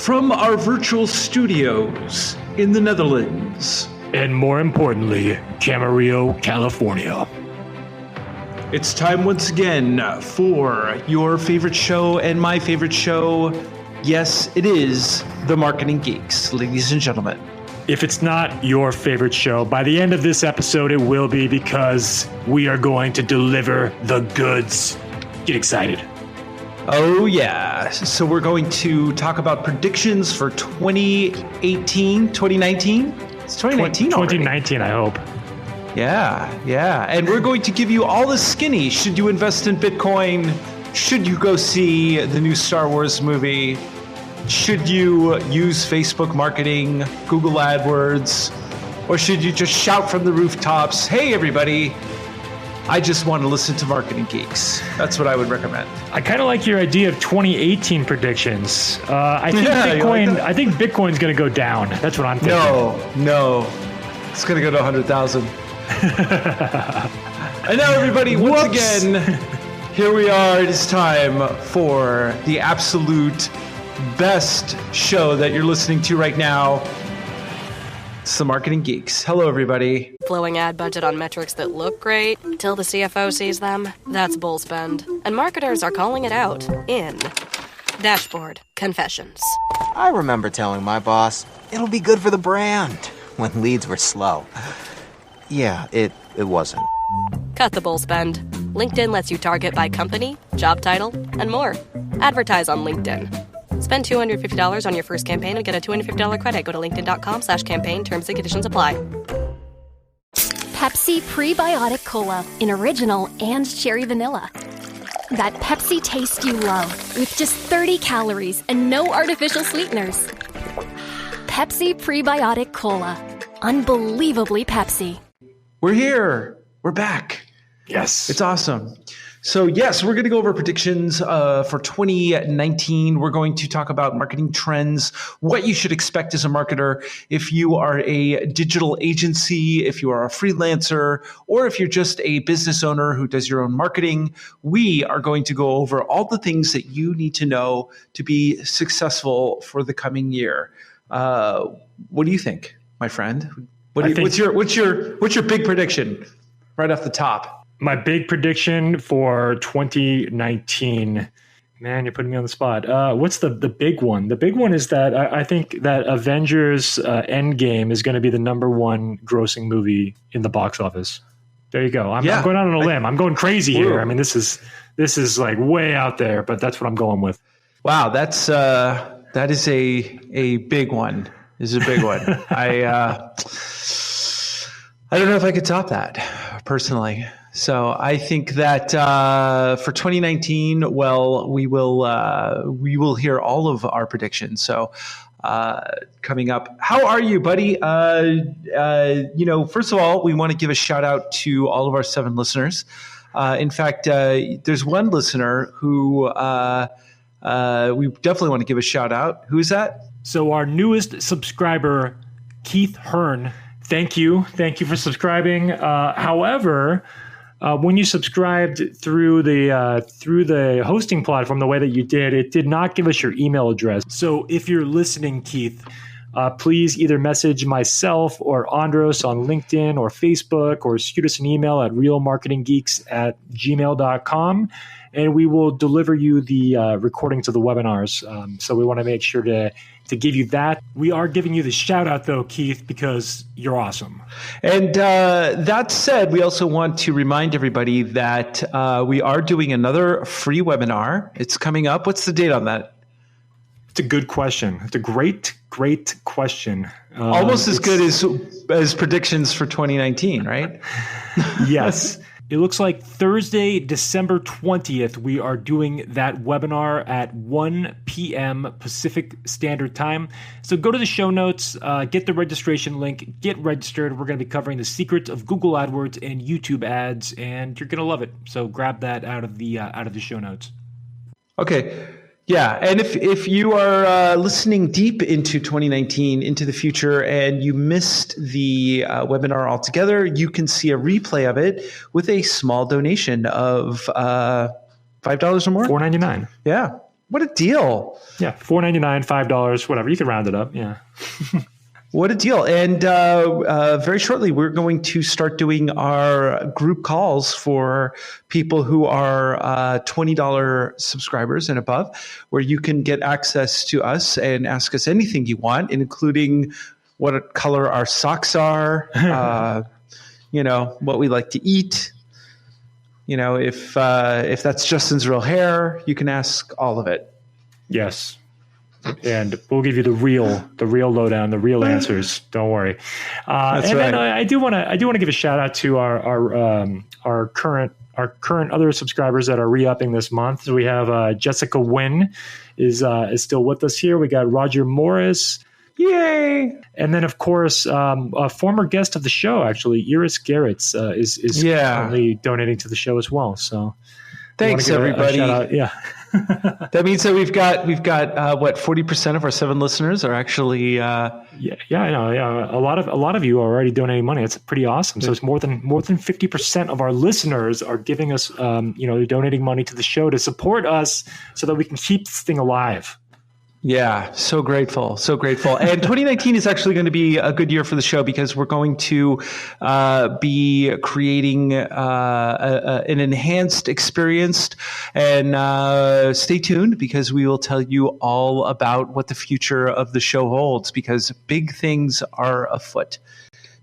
from our virtual studios in the Netherlands. And more importantly, Camarillo, California. It's time once again for your favorite show and my favorite show. Yes, it is the Marketing Geeks, ladies and gentlemen. If it's not your favorite show, by the end of this episode, it will be, because we are going to deliver the goods. Get excited. Oh, yeah. So we're going to talk about predictions for 2018, 2019? It's 2019 already. 2019, I hope. Yeah. And we're going to give you all the skinny. Should you invest in Bitcoin? Should you go see the new Star Wars movie? Should you use Facebook marketing, Google AdWords? Or should you just shout from the rooftops, hey, everybody, I just want to listen to Marketing Geeks? That's what I would recommend. I kind of like your idea of 2018 predictions. I think Bitcoin's going to go down. That's what I'm thinking. No. It's going to go to 100,000. And now, everybody, once again, here we are. It is time for the absolute best show that you're listening to right now. It's the Marketing Geeks. Hello, everybody. Blowing ad budget on metrics that look great till the CFO sees them. That's bull spend. And marketers are calling it out in Dashboard Confessions. I remember telling my boss, it'll be good for the brand, when leads were slow. Yeah, it wasn't. Cut the bull spend. LinkedIn lets you target by company, job title, and more. Advertise on LinkedIn. Spend $250 on your first campaign and get a $250 credit. Go to linkedin.com/campaign. Terms and conditions apply. Pepsi Prebiotic Cola in original and cherry vanilla. That Pepsi taste you love with just 30 calories and no artificial sweeteners. Pepsi Prebiotic Cola. Unbelievably Pepsi. We're here. We're back. Yes. It's awesome. So, yes, we're going to go over predictions for 2019. We're going to talk about marketing trends, what you should expect as a marketer if you are a digital agency, if you are a freelancer, or if you're just a business owner who does your own marketing. We are going to go over all the things that you need to know to be successful for the coming year. What do you think, my friend? What's your big prediction right off the top? My big prediction for 2019, man, you're putting me on the spot. What's the big one? The big one is that I think that Avengers Endgame is going to be the #1 grossing movie in the box office. There you go. I'm going out on a limb. I'm going crazy here. I mean, this is like way out there, but that's what I'm going with. Wow, that is a big one. This is a big one. I don't know if I could top that personally. So I think that for 2019, well, we will hear all of our predictions. So coming up, how are you, buddy? First of all, we want to give a shout out to all of our 7 listeners. In fact, there's one listener who we definitely want to give a shout out. Who is that? So our newest subscriber, Keith Hearn. Thank you for subscribing. However, when you subscribed through the hosting platform the way that you did, it did not give us your email address. So if you're listening, Keith, please either message myself or Andros on LinkedIn or Facebook, or shoot us an email at realmarketinggeeks@gmail.com, and we will deliver you the recordings of the webinars. So we want to make sure to give you that. We are giving you the shout out though, Keith, because you're awesome. And that said, we also want to remind everybody that we are doing another free webinar. It's coming up. What's the date on that? It's a good question. It's a great question. Almost as good as predictions for 2019, right? Yes. It looks like Thursday, December 20th, we are doing that webinar at 1 p.m. Pacific Standard Time. So go to the show notes, get the registration link, get registered. We're going to be covering the secrets of Google AdWords and YouTube ads, and you're going to love it. So grab that out of the show notes. Okay. Yeah, and if you are listening deep into 2019, into the future, and you missed the webinar altogether, you can see a replay of it with a small donation of $5 or more. $4.99. Yeah, What a deal. Yeah, $4.99, $5, whatever. You can round it up. Yeah. What a deal. And very shortly, we're going to start doing our group calls for people who are $20 subscribers and above, where you can get access to us and ask us anything you want, including what color our socks are, what we like to eat. If that's Justin's real hair, you can ask all of it. Yes. And we'll give you the real lowdown, the real answers. Don't worry. That's and right. then I do want to give a shout out to our current other subscribers that are re-upping this month. So we have Jessica Wynn is still with us here. We got Roger Morris. Yay! And then, of course, a former guest of the show, actually, Iris Garretts is currently donating to the show as well. So thanks, everybody. Shout out. Yeah. That means that we've got what 40% of our 7 listeners are actually. I know. Yeah, a lot of you are already donating money. It's pretty awesome. So it's more than 50% of our listeners are giving us, they're donating money to the show to support us so that we can keep this thing alive. Yeah, so grateful. And 2019 is actually going to be a good year for the show because we're going to be creating an enhanced experience. And stay tuned because we will tell you all about what the future of the show holds because big things are afoot.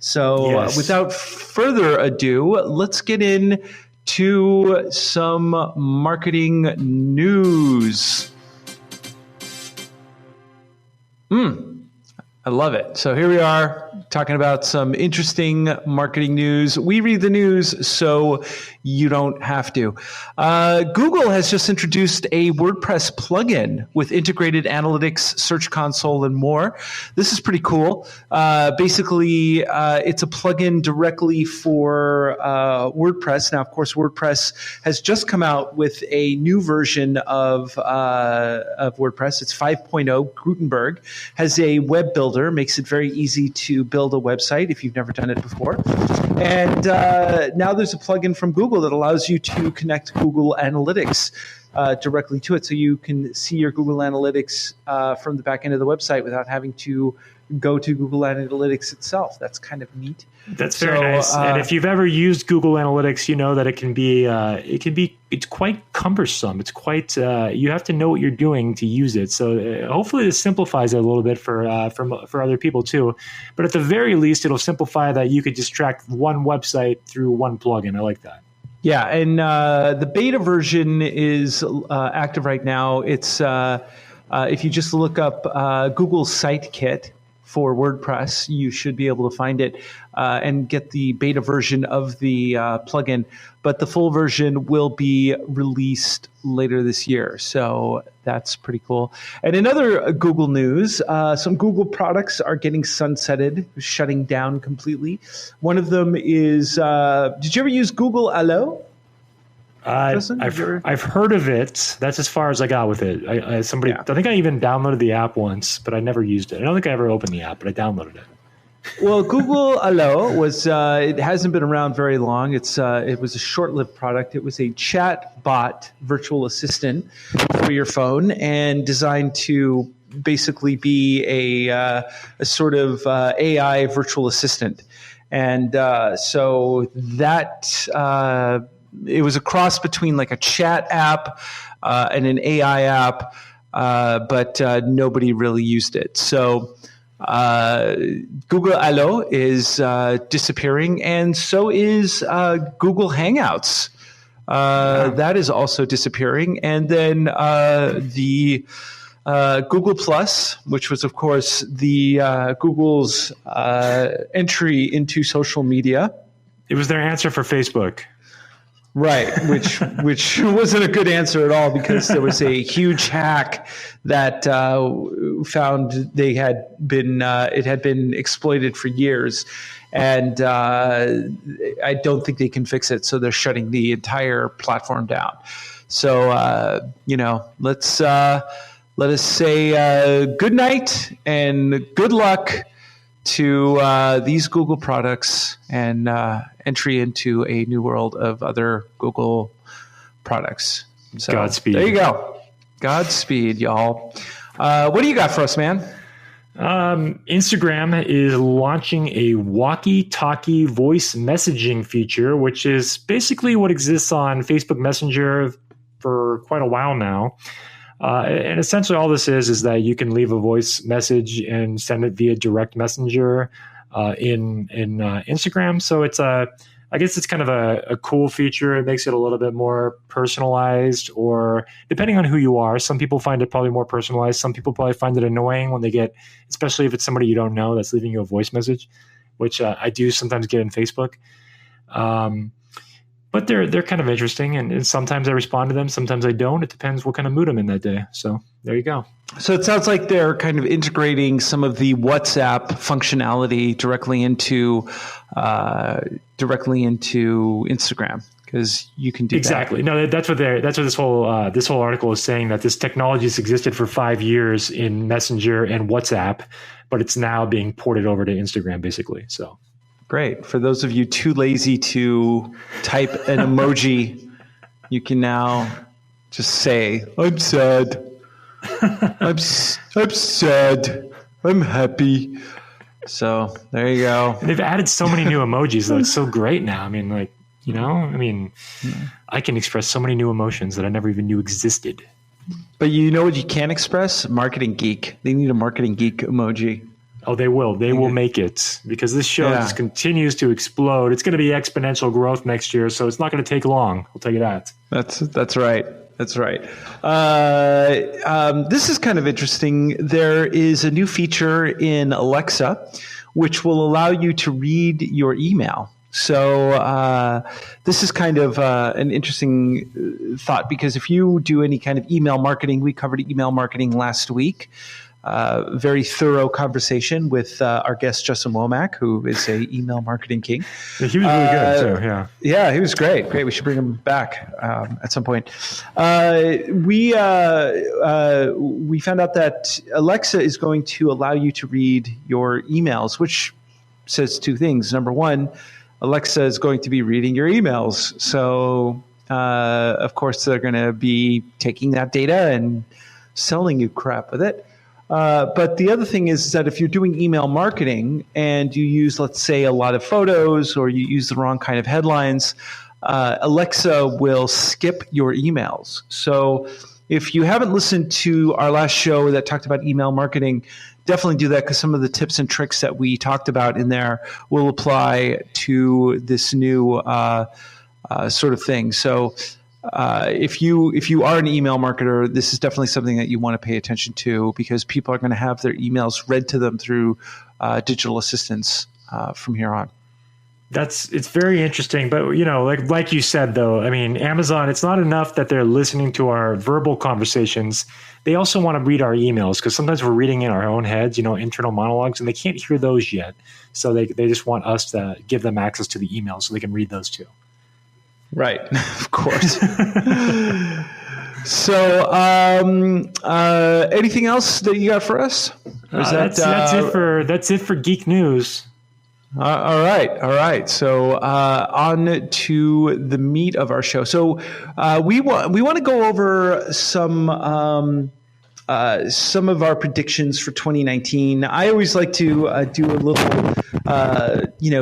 So without further ado, let's get into some marketing news. I love it. So here we are talking about some interesting marketing news. We read the news so you don't have to. Google has just introduced a WordPress plugin with integrated analytics, Search Console, and more. This is pretty cool. Basically, it's a plugin directly for WordPress. Now, of course, WordPress has just come out with a new version of WordPress. It's 5.0. Gutenberg has a web builder, makes it very easy to build a website if you've never done it before. And now there's a plugin from Google that allows you to connect Google Analytics directly to it. So you can see your Google Analytics from the back end of the website without having to go to Google Analytics itself. That's kind of neat. That's very nice. And if you've ever used Google Analytics, you know that it's quite cumbersome. It's quite you have to know what you're doing to use it. So hopefully this simplifies it a little bit for other people too. But at the very least, it'll simplify that you could just track one website through one plugin. I like that. Yeah, and the beta version is active right now. It's if you just look up Google Site Kit for WordPress, you should be able to find it and get the beta version of the plugin. But the full version will be released later this year. So that's pretty cool. And in other Google news, some Google products are getting sunsetted, shutting down completely. One of them is, did you ever use Google Allo? I've heard of it. That's as far as I got with it. I think I even downloaded the app once, but I never used it. I don't think I ever opened the app, but I downloaded it. Well, Google Allo was it hasn't been around very long. It was a short-lived product. It was a chat bot virtual assistant for your phone and designed to basically be a sort of AI virtual assistant. And so that it was a cross between like a chat app and an AI app, but nobody really used it. So Google Allo is disappearing, and so is Google Hangouts. That is also disappearing. And then the Google Plus, which was, of course, the Google's entry into social media. It was their answer for Facebook. Right, which wasn't a good answer at all because there was a huge hack that found it had been exploited for years, and I don't think they can fix it. So they're shutting the entire platform down. So let us say good night and good luck to these Google products and entry into a new world of other Google products. So Godspeed. There you go. Godspeed, y'all. What do you got for us, man? Instagram is launching a walkie-talkie voice messaging feature, which is basically what exists on Facebook Messenger for quite a while now. And essentially all this is that you can leave a voice message and send it via direct messenger in Instagram. So I guess it's kind of a cool feature. It makes it a little bit more personalized, or depending on who you are. Some people find it probably more personalized. Some people probably find it annoying when they get, especially if it's somebody you don't know that's leaving you a voice message, which I do sometimes get in Facebook. But they're kind of interesting, and sometimes I respond to them, sometimes I don't. It depends what kind of mood I'm in that day. So there you go. So it sounds like they're kind of integrating some of the WhatsApp functionality directly into Instagram, because you can do exactly. No, that's what this whole article is saying, that this technology has existed for 5 years in Messenger and WhatsApp, but it's now being ported over to Instagram, basically. So. Great. For those of you too lazy to type an emoji, you can now just say, I'm sad. I'm sad. I'm happy. So there you go. They've added so many new emojis, though. It's so great now. I mean, I can express so many new emotions that I never even knew existed. But you know what you can't express? Marketing Geek. They need a Marketing Geek emoji. Oh, they will. They will make it, because this show just continues to explode. It's going to be exponential growth next year, so it's not going to take long. I'll tell you that. That's right. That's right. This is kind of interesting. There is a new feature in Alexa which will allow you to read your email. So this is kind of an interesting thought, because if you do any kind of email marketing, we covered email marketing last week. Very thorough conversation with our guest, Justin Womack, who is a email marketing king. Yeah, he was really good too. Yeah. Yeah, he was great. Great. We should bring him back at some point. We found out that Alexa is going to allow you to read your emails, which says two things. Number one, Alexa is going to be reading your emails. So, of course, they're going to be taking that data and selling you crap with it. But the other thing is that if you're doing email marketing and you use, let's say, a lot of photos, or you use the wrong kind of headlines, Alexa will skip your emails. So if you haven't listened to our last show that talked about email marketing, definitely do that, because some of the tips and tricks that we talked about in there will apply to this new sort of thing. So if you are an email marketer, this is definitely something that you want to pay attention to, because people are going to have their emails read to them through digital assistants from here on. It's very interesting, but like you said, though, I mean, Amazon, it's not enough that they're listening to our verbal conversations. They also want to read our emails, because sometimes we're reading in our own heads, internal monologues, and they can't hear those yet. So they just want us to give them access to the emails so they can read those too. Right. Of course. So, anything else that you got for us? That's it for Geek News. All right. So, on to the meat of our show. So, we want to go over some of our predictions for 2019. I always like to do a little,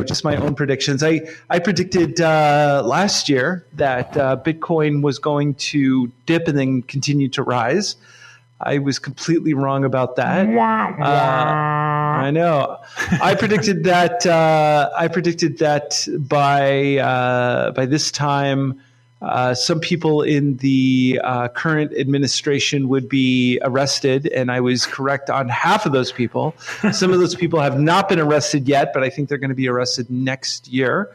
just my own predictions. I predicted last year that Bitcoin was going to dip and then continue to rise. I was completely wrong about that. I know. I predicted that. By this time, some people in the current administration would be arrested, and I was correct on half of those people. Some of those people have not been arrested yet, but I think they're going to be arrested next year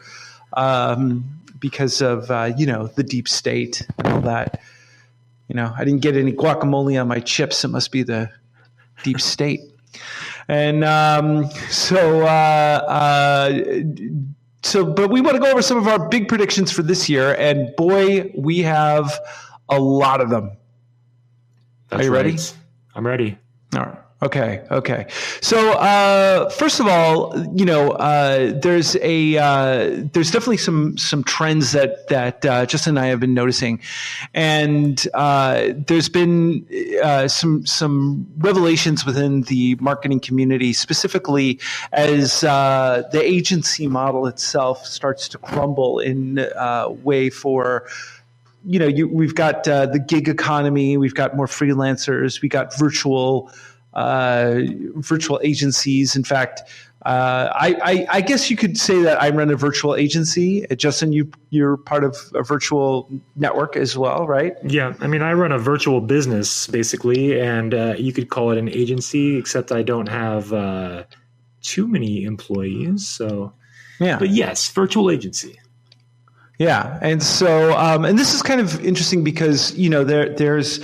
because of the deep state and all that. I didn't get any guacamole on my chips. It must be the deep state. And but we want to go over some of our big predictions for this year, and boy, we have a lot of them. Are you ready? I'm ready. All right. Okay. So first of all, there's definitely some trends that Justin and I have been noticing, and there's been some revelations within the marketing community, specifically as the agency model itself starts to crumble in a way for. We've got the gig economy, we've got more freelancers, we got virtual agencies. In fact, I guess you could say that I run a virtual agency. Justin, you're part of a virtual network as well, right? Yeah. I mean, I run a virtual business basically, and you could call it an agency, except I don't have too many employees. So, yeah. But yes, virtual agency. Yeah, and so and this is kind of interesting because there's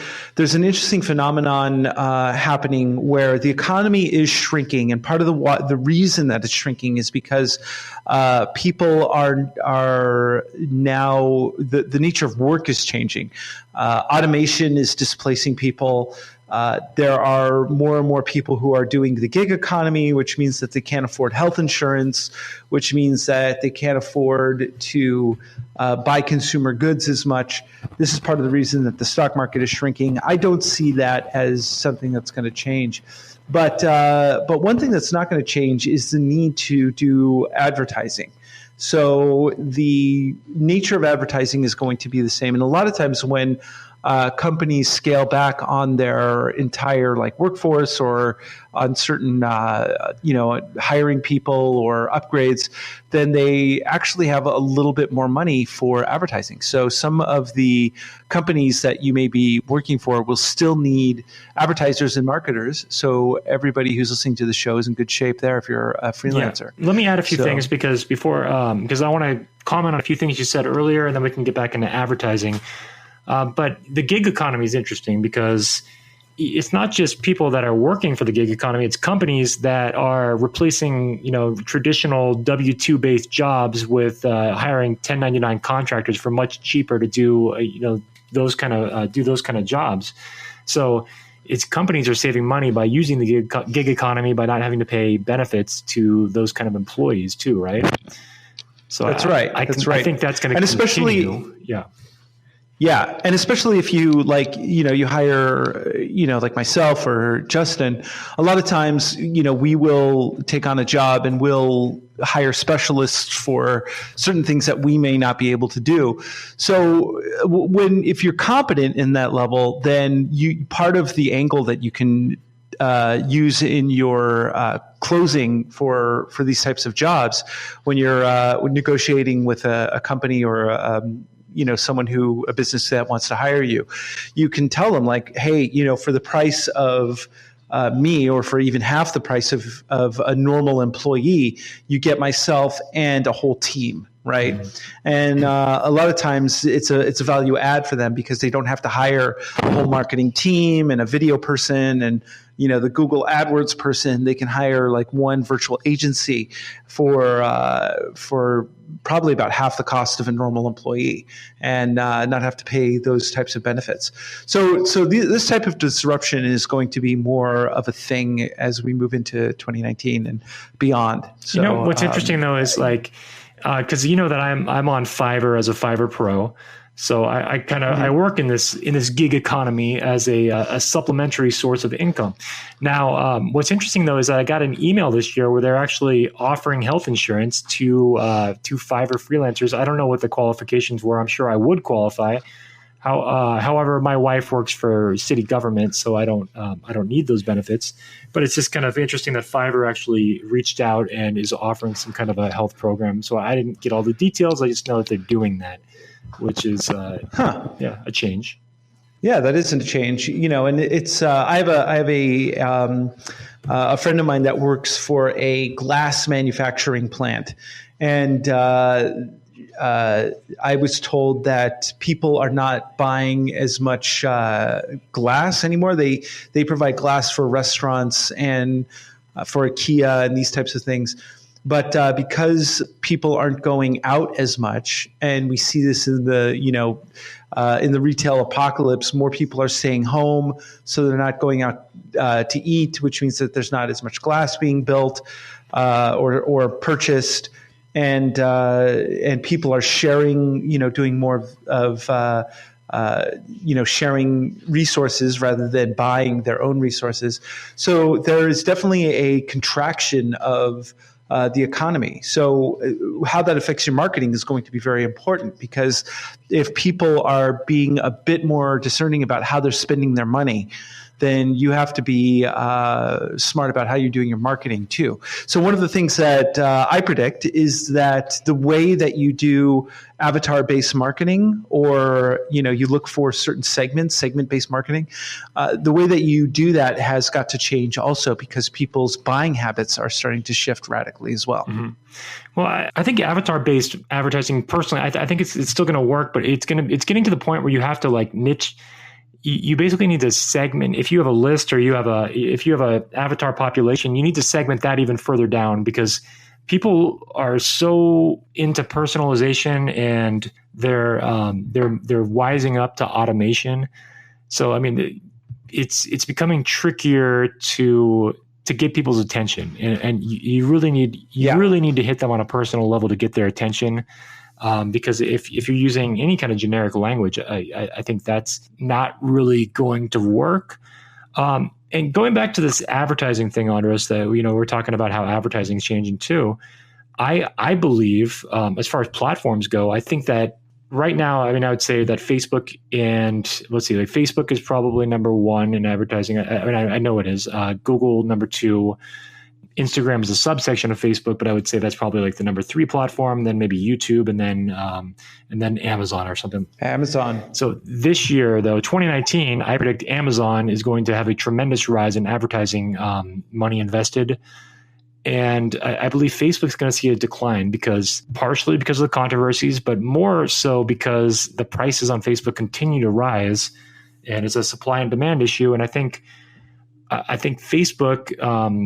an interesting phenomenon happening where the economy is shrinking, and part of the reason that it's shrinking is because people are now the nature of work is changing. Automation is displacing people. There are more and more people who are doing the gig economy, which means that they can't afford health insurance, which means that they can't afford to buy consumer goods as much. This is part of the reason that the stock market is shrinking. I don't see that as something that's going to change. But one thing that's not going to change is the need to do advertising. So the nature of advertising is going to be the same. And a lot of times when companies scale back on their entire workforce or on certain hiring people or upgrades, then they actually have a little bit more money for advertising. So some of the companies that you may be working for will still need advertisers and marketers. So everybody who's listening to the show is in good shape there if you're a freelancer. Yeah. Let me add a few things because I want to comment on a few things you said earlier, and then we can get back into advertising. But the gig economy is interesting because it's not just people that are working for the gig economy. It's companies that are replacing, traditional W-2 based jobs with hiring 1099 contractors for much cheaper to do, those kind of jobs. So it's companies are saving money by using the gig economy by not having to pay benefits to those kind of employees too, right? So that's right. I think that's going to continue. Yeah, and especially if you you hire, like myself or Justin, a lot of times, we will take on a job and we'll hire specialists for certain things that we may not be able to do. So if you're competent in that level, then part of the angle that you can use in your closing for these types of jobs when you're negotiating with a company or someone a business that wants to hire you, you can tell them hey, for the price of me, or for even half the price of a normal employee, you get myself and a whole team. Right. Mm-hmm. And a lot of times it's a value add for them because they don't have to hire a whole marketing team and a video person and the Google AdWords person. They can hire one virtual agency for probably about half the cost of a normal employee and not have to pay those types of benefits. So this type of disruption is going to be more of a thing as we move into 2019 and beyond. So, what's interesting though is because that I'm on Fiverr as a Fiverr Pro. So I work in this gig economy as a supplementary source of income. Now, what's interesting though is that I got an email this year where they're actually offering health insurance to Fiverr freelancers. I don't know what the qualifications were. I'm sure I would qualify. However, my wife works for city government, so I don't need those benefits. But it's just kind of interesting that Fiverr actually reached out and is offering some kind of a health program. So I didn't get all the details. I just know that they're doing that, which is a change. Yeah, that isn't a change, and it's I have a friend of mine that works for a glass manufacturing plant, and I was told that people are not buying as much glass anymore. They provide glass for restaurants and for IKEA and these types of things. But because people aren't going out as much, and we see this in the in the retail apocalypse, more people are staying home, so they're not going out to eat, which means that there's not as much glass being built or purchased, and people are sharing, doing more of sharing resources rather than buying their own resources. So there is definitely a contraction of the economy. So how that affects your marketing is going to be very important, because if people are being a bit more discerning about how they're spending their money, then you have to be smart about how you're doing your marketing too. So one of the things that I predict is that the way that you do avatar-based marketing, or you look for certain segment-based marketing, the way that you do that has got to change also, because people's buying habits are starting to shift radically as well. Mm-hmm. Well, I think avatar-based advertising, personally, I think it's still going to work, but it's getting to the point where you have to niche. You basically need to segment. If you have a list, or if you have a avatar population, you need to segment that even further down, because people are so into personalization, and they're wising up to automation. So I mean, it's becoming trickier to get people's attention, and you really need to hit them on a personal level to get their attention. Because if you're using any kind of generic language, I think that's not really going to work. And going back to this advertising thing, Andros, that we're talking about how advertising is changing too. I believe, as far as platforms go, I think that right now, I would say that Facebook and Facebook is probably number one in advertising. I know it is. Google number two. Instagram is a subsection of Facebook, but I would say that's probably the number 3 platform, then maybe YouTube, and then Amazon or something. Amazon. So this year, though, 2019, I predict Amazon is going to have a tremendous rise in advertising money invested. And I believe Facebook's going to see a decline, partially because of the controversies, but more so because the prices on Facebook continue to rise, and it's a supply and demand issue. And I think Facebook,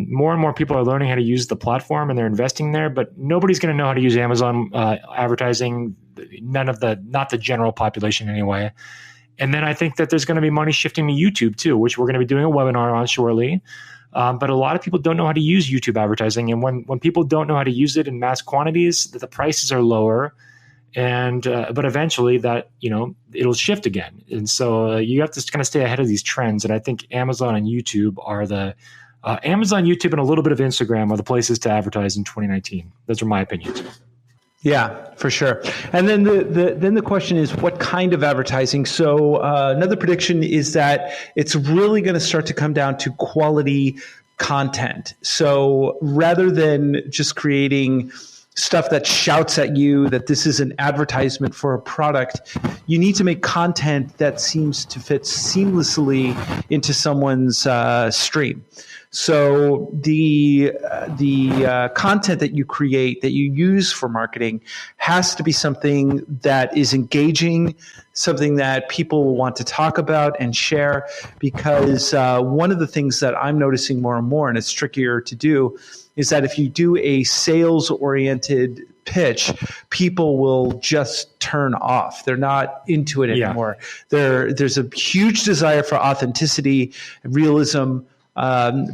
more and more people are learning how to use the platform, and they're investing there, but nobody's going to know how to use Amazon advertising. Not the general population anyway. And then I think that there's going to be money shifting to YouTube too, which we're going to be doing a webinar on shortly. But a lot of people don't know how to use YouTube advertising. And when people don't know how to use it in mass quantities, the prices are lower. And but eventually that it'll shift again, and so you have to kind of stay ahead of these trends. And I think Amazon and YouTube are Amazon, YouTube, and a little bit of Instagram are the places to advertise in 2019. Those are my opinions. Yeah, for sure. And then the question is, what kind of advertising? So another prediction is that it's really going to start to come down to quality content. So rather than just creating stuff that shouts at you that this is an advertisement for a product, you need to make content that seems to fit seamlessly into someone's stream. So the content that you create, that you use for marketing, has to be something that is engaging, something that people will want to talk about and share, because one of the things that I'm noticing more and more, and it's trickier to do, is that if you do a sales-oriented pitch, people will just turn off. They're not into it anymore. There's a huge desire for authenticity, realism.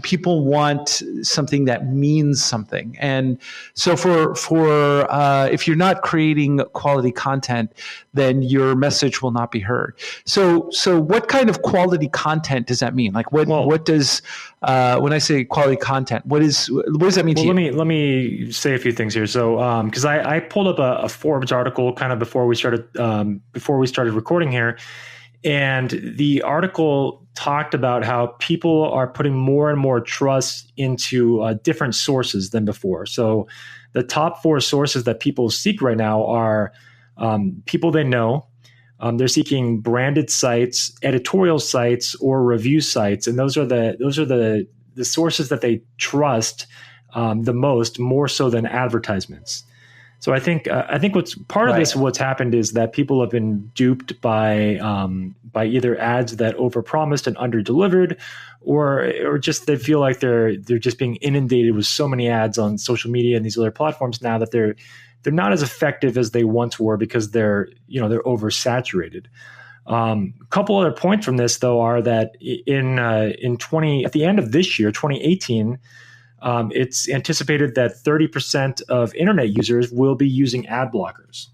People want something that means something. And so for if you're not creating quality content, then your message will not be heard. So what kind of quality content does that mean? What does when I say quality content, what does that mean to you? Let me say a few things here. So because I pulled up a Forbes article kind of before we started recording here. And the article talked about how people are putting more and more trust into different sources than before. So the top 4 sources that people seek right now are people they know. They're seeking branded sites, editorial sites, or review sites, and those are the sources that they trust the most, more so than advertisements. So I think what's part of this, what's happened is that people have been duped by either ads that overpromised and underdelivered, or just they feel like they're just being inundated with so many ads on social media and these other platforms now that they're not as effective as they once were because they're oversaturated. Couple other points from this though are that at the end of this year, 2018. It's anticipated that 30% of internet users will be using ad blockers.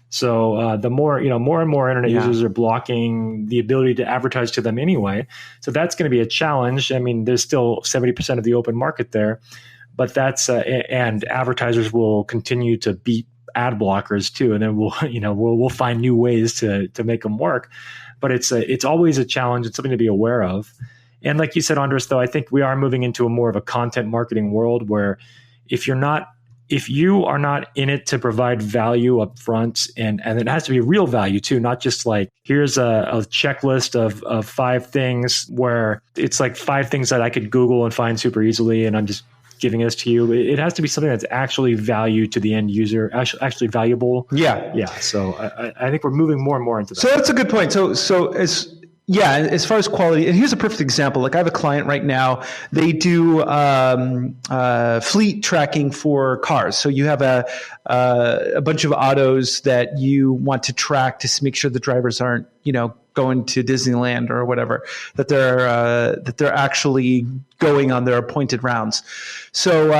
So the more and more internet users are blocking the ability to advertise to them anyway. So that's going to be a challenge. I mean, there's still 70% of the open market there, but that's and advertisers will continue to beat ad blockers too, and then we'll find new ways to make them work. But it's always a challenge. It's something to be aware of. And like you said, Andros, though, I think we are moving into a more of a content marketing world where if you are not in it to provide value up front, and it has to be real value too, not just like, here's a checklist of 5 things where it's like 5 things that I could Google and find super easily, and I'm just giving this to you. It has to be something that's actually value to the end user, actually valuable. Yeah. So I think we're moving more and more into that. So that's a good point. As far as quality, and here's a perfect example. Like I have a client right now, they do fleet tracking for cars. So you have a bunch of autos that you want to track to make sure the drivers aren't, going to Disneyland or whatever, that they're actually going on their appointed rounds. So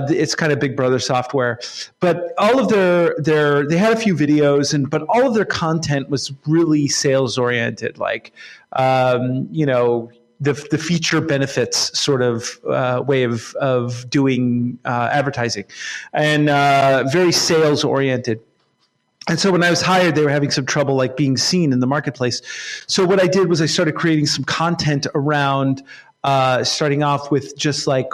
it's kind of Big Brother software. But all of they had a few videos, but all of their content was really sales oriented, like the feature benefits sort of way of doing advertising, and very sales oriented. And so when I was hired, they were having some trouble like being seen in the marketplace. So what I did was I started creating some content around starting off with just like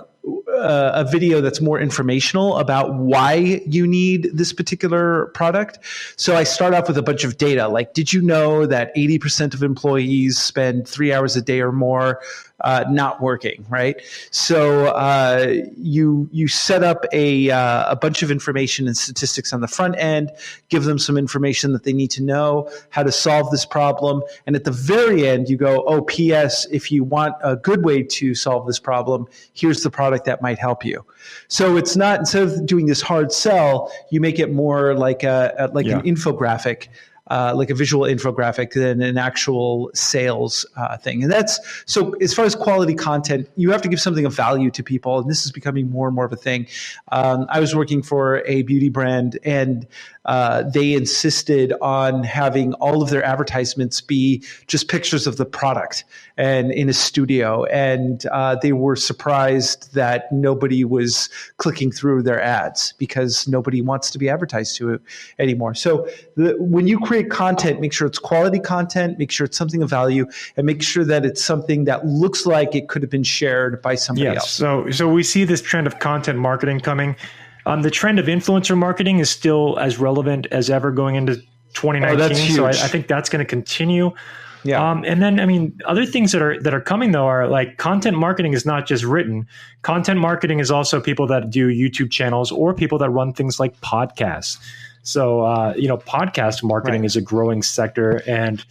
a video that's more informational about why you need this particular product. So I start off with a bunch of data, like, did you know that 80% of employees spend 3 hours a day or more not working, right? So you set up a bunch of information and statistics on the front end, give them some information that they need to know, how to solve this problem. And at the very end, you go, oh, P.S., if you want a good way to solve this problem, here's the product that might help you. So it's not, instead of doing this hard sell, you make it more like an infographic, like a visual infographic than an actual sales thing. And that's, so as far as quality content, you have to give something of value to people. And this is becoming more and more of a thing. I was working for a beauty brand, and they insisted on having all of their advertisements be just pictures of the product and in a studio. And they were surprised that nobody was clicking through their ads because nobody wants to be advertised to anymore. So when you create content, make sure it's quality content, make sure it's something of value, and make sure that it's something that looks like it could have been shared by somebody else. So we see this trend of content marketing coming. The trend of influencer marketing is still as relevant as ever going into 2019. Oh, that's huge. So I think that's going to continue. Yeah. And then, I mean, other things that are coming though are like content marketing is not just written. Content marketing is also people that do YouTube channels or people that run things like podcasts. So, podcast marketing is a growing sector, and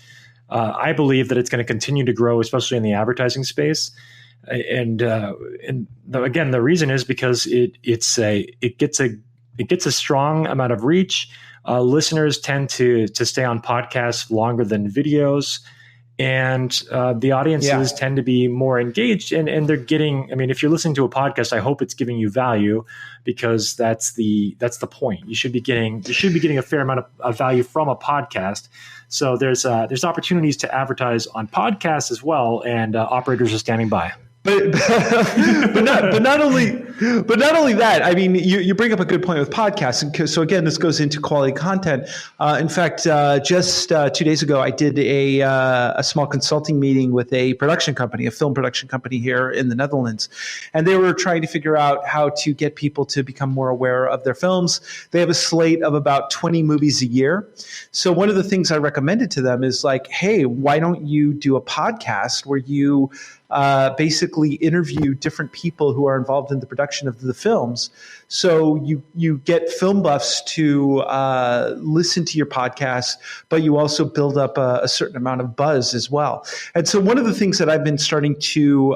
I believe that it's going to continue to grow, especially in the advertising space. And again, the reason is because it gets a strong amount of reach. Listeners tend to stay on podcasts longer than videos, and the audiences tend to be more engaged. And they're getting. I mean, if you're listening to a podcast, I hope it's giving you value, because that's the point. You should be getting a fair amount of value from a podcast. So there's opportunities to advertise on podcasts as well, and operators are standing by. But not only that. I mean, you bring up a good point with podcasts. So again, this goes into quality content. In fact, just 2 days ago, I did a small consulting meeting with a production company, a film production company here in the Netherlands, and they were trying to figure out how to get people to become more aware of their films. They have a slate of about 20 movies a year. So one of the things I recommended to them is like, hey, why don't you do a podcast where you basically interview different people who are involved in the production production of the films. So you get film buffs to listen to your podcast, but you also build up a certain amount of buzz as well. And so one of the things that I've been starting to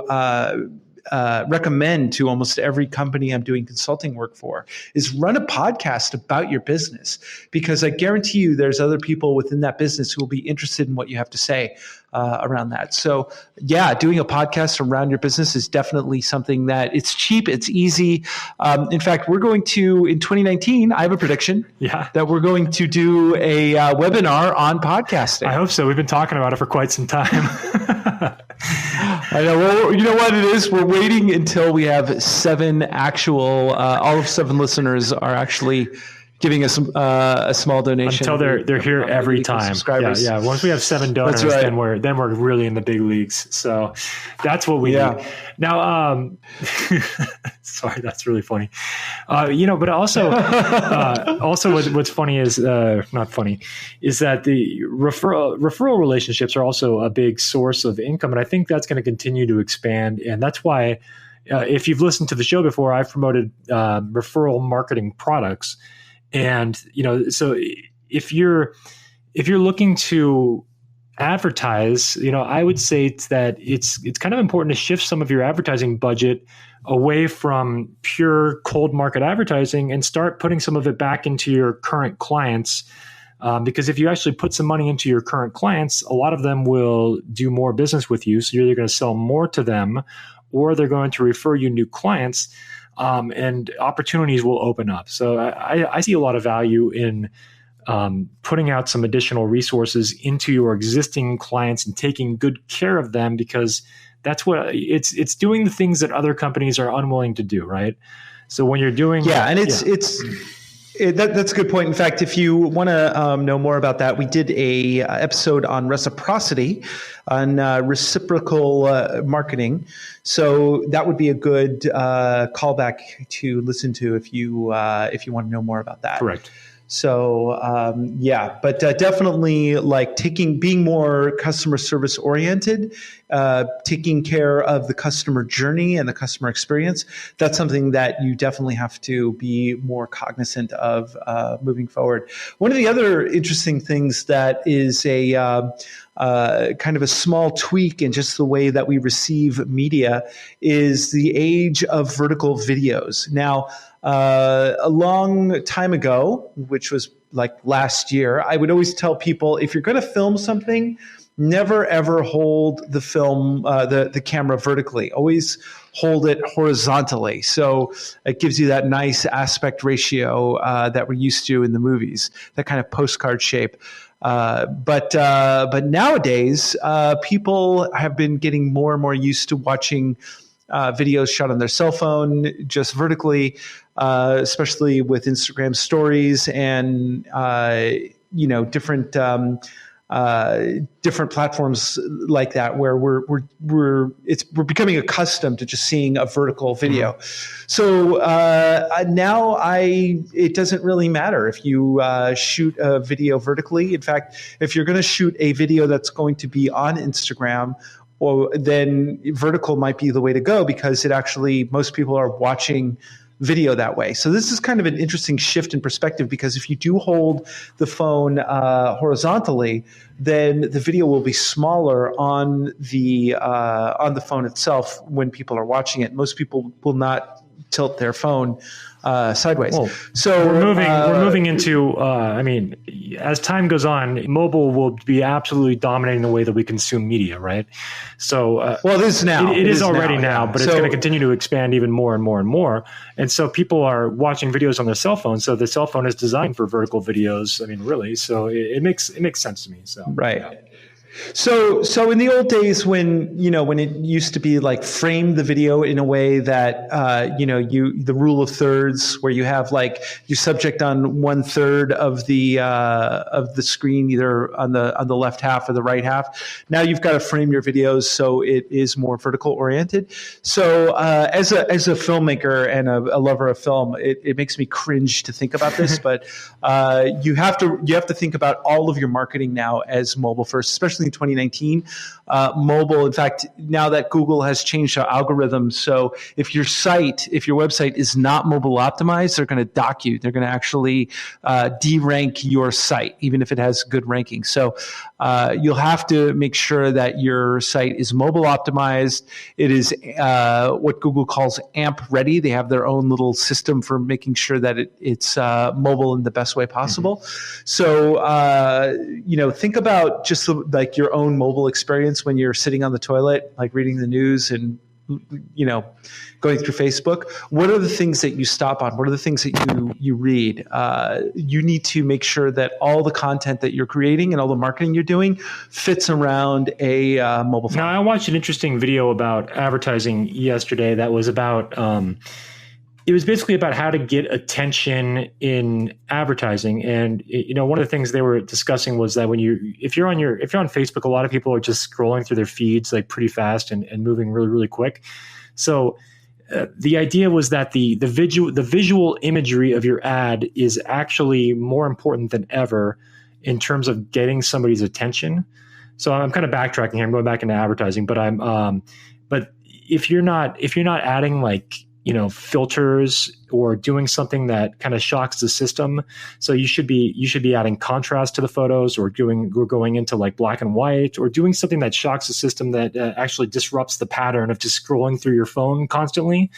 recommend to almost every company I'm doing consulting work for is run a podcast about your business, because I guarantee you there's other people within that business who will be interested in what you have to say around that. So yeah, doing a podcast around your business is definitely something that it's cheap, it's easy. In fact, we're going to, in 2019, I have a prediction that we're going to do a webinar on podcasting. I hope so. We've been talking about it for quite some time. I know. Well, you know what it is? We're waiting until we have 7 actual, all of 7 listeners are actually giving us a small donation. Until they're here every time. Yeah. Once we have 7 donors, then we're really in the big leagues. So that's what we need. Now, sorry, that's really funny. But also what's funny is not funny is that the referral relationships are also a big source of income, and I think that's going to continue to expand. And that's why, if you've listened to the show before, I've promoted referral marketing products. And, so if you're looking to advertise, I would say that it's kind of important to shift some of your advertising budget away from pure cold market advertising and start putting some of it back into your current clients. Because if you actually put some money into your current clients, a lot of them will do more business with you. So you're either going to sell more to them, or they're going to refer you new clients. And opportunities will open up. So I see a lot of value in putting out some additional resources into your existing clients and taking good care of them, because that's what it's doing the things that other companies are unwilling to do, right? So when you're doing that's a good point. In fact, if you want to know more about that, we did a episode on reciprocity, on reciprocal marketing. So that would be a good callback to listen to if you want to know more about that. Correct. So but definitely being more customer service oriented, taking care of the customer journey and the customer experience. That's something that you definitely have to be more cognizant of moving forward. One of the other interesting things that is a kind of a small tweak in just the way that we receive media is the age of vertical videos. Now, a long time ago, which was like last year, I would always tell people, if you're going to film something, never ever hold the film, the camera vertically. Always hold it horizontally. So it gives you that nice aspect ratio that we're used to in the movies, that kind of postcard shape. But nowadays, people have been getting more and more used to watching videos shot on their cell phone just vertically, especially with Instagram stories and different platforms like that, where we're becoming accustomed to just seeing a vertical video. Mm-hmm. So now it doesn't really matter if you shoot a video vertically. In fact, if you're going to shoot a video that's going to be on Instagram, well, then vertical might be the way to go, because most people are watching video that way. So this is kind of an interesting shift in perspective, because if you do hold the phone horizontally, then the video will be smaller on the phone itself when people are watching it. Most people will not tilt their phone sideways. Well, so we're moving into. As time goes on, mobile will be absolutely dominating the way that we consume media, right? So, it is now. It is already now, but it's going to continue to expand even more and more and more. And so, people are watching videos on their cell phone. So, the cell phone is designed for vertical videos. Really. So, it makes sense to me. So, right. Yeah. So in the old days, when it used to be like frame the video in a way that the rule of thirds, where you have like your subject on 1/3 of the screen, either on the left half or the right half. Now you've got to frame your videos so it is more vertical oriented. So as a filmmaker and a lover of film, it makes me cringe to think about this, but you have to think about all of your marketing now as mobile first, especially especially in 2019. Mobile, in fact, now that Google has changed our algorithms, so if your website is not mobile optimized, they're going to dock you. They're going to actually de-rank your site, even if it has good ranking. So you'll have to make sure that your site is mobile optimized. It is what Google calls AMP ready. They have their own little system for making sure that it's mobile in the best way possible. Mm-hmm. So, think about just like your own mobile experience when you're sitting on the toilet, like reading the news and, going through Facebook. What are the things that you stop on? What are the things that you read? You need to make sure that all the content that you're creating and all the marketing you're doing fits around a mobile phone. Now, I watched an interesting video about advertising yesterday that was about it was basically about how to get attention in advertising. And one of the things they were discussing was that if you're on Facebook, a lot of people are just scrolling through their feeds like pretty fast and moving really, really quick. So the idea was that the visual imagery of your ad is actually more important than ever in terms of getting somebody's attention. So I'm kind of backtracking here. I'm going back into advertising, but but if you're not adding like filters or doing something that kind of shocks the system. So you should be adding contrast to the photos or going into like black and white or doing something that shocks the system that actually disrupts the pattern of just scrolling through your phone constantly.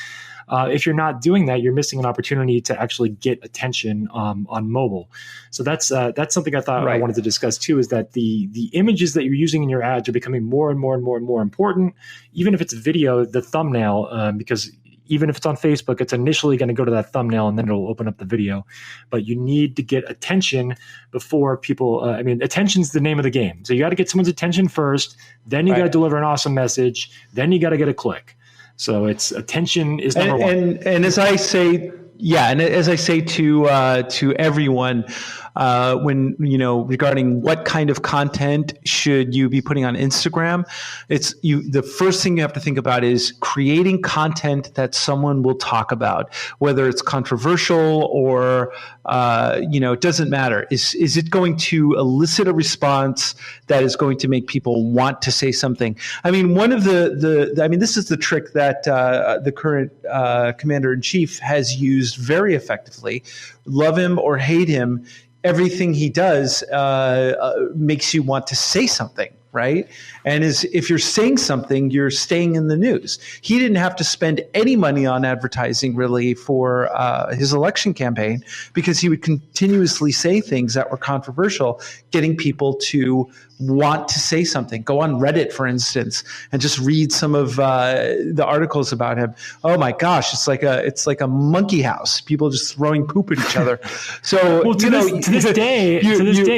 If you're not doing that, you're missing an opportunity to actually get attention on mobile. So that's something I thought I wanted to discuss too, is that the images that you're using in your ads are becoming more and more and more and more important. Even if it's video, the thumbnail, because even if it's on Facebook, it's initially going to go to that thumbnail and then it'll open up the video. But you need to get attention before people, attention's the name of the game. So you got to get someone's attention first, then you got to deliver an awesome message, then you got to get a click. So it's attention is number one. And as I say, to everyone, when regarding what kind of content should you be putting on Instagram, the first thing you have to think about is creating content that someone will talk about, whether it's controversial or it doesn't matter. Is it going to elicit a response that is going to make people want to say something? I mean, one of this is the trick that the current commander-in-chief has used very effectively. Love him or hate him, everything he does makes you want to say something, right? And if you're saying something, you're staying in the news. He didn't have to spend any money on advertising really for his election campaign because he would continuously say things that were controversial, getting people to want to say something. Go on Reddit, for instance, and just read some of the articles about him. Oh my gosh, it's like a monkey house. People just throwing poop at each other. So well, to this day,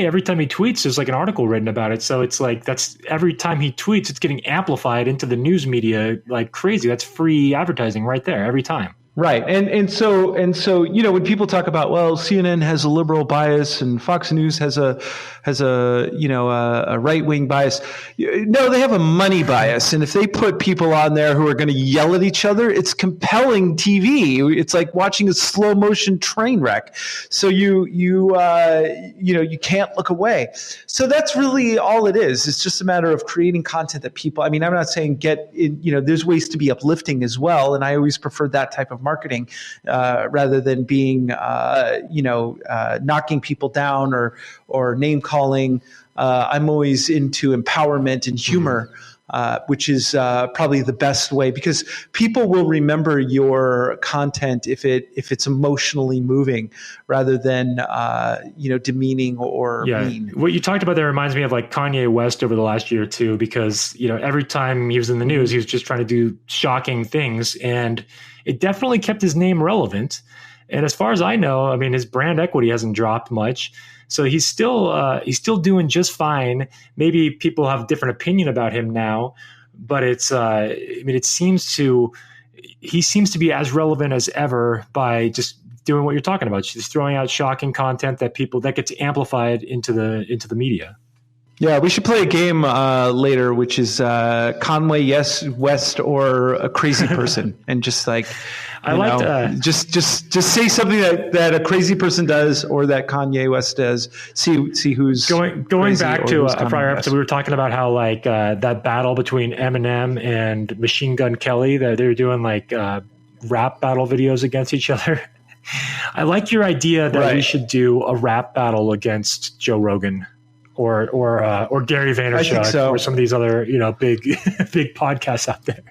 every time he tweets, there's like an article written about it. So it's like that's every time he tweets, it's getting amplified into the news media like crazy. That's free advertising right there every time. Right. And so, when people talk about, well, CNN has a liberal bias and Fox News has a right-wing bias. No, they have a money bias. And if they put people on there who are going to yell at each other, it's compelling TV. It's like watching a slow motion train wreck. So you can't look away. So that's really all it is. It's just a matter of creating content that people, I'm not saying there's ways to be uplifting as well. And I always prefer that type of marketing rather than being knocking people down or name calling. I'm always into empowerment and humor, which is probably the best way, because people will remember your content if it's emotionally moving rather than demeaning or mean. What you talked about there reminds me of like Kanye West over the last year or two, because every time he was in the news, he was just trying to do shocking things, and it definitely kept his name relevant. And as far as I know, his brand equity hasn't dropped much. So he's still doing just fine. Maybe people have a different opinion about him now, but he seems to be as relevant as ever by just doing what you're talking about, just throwing out shocking content that gets amplified into the media. Yeah, we should play a game later, which is Conway, yes, West, or a crazy person, and just like I like just say something that a crazy person does or that Kanye West does. See who's going back to a prior episode. We were talking about how like that battle between Eminem and Machine Gun Kelly, that they were doing like rap battle videos against each other. I like your idea that we should do a rap battle against Joe Rogan or Gary Vaynerchuk or some of these other big podcasts out there.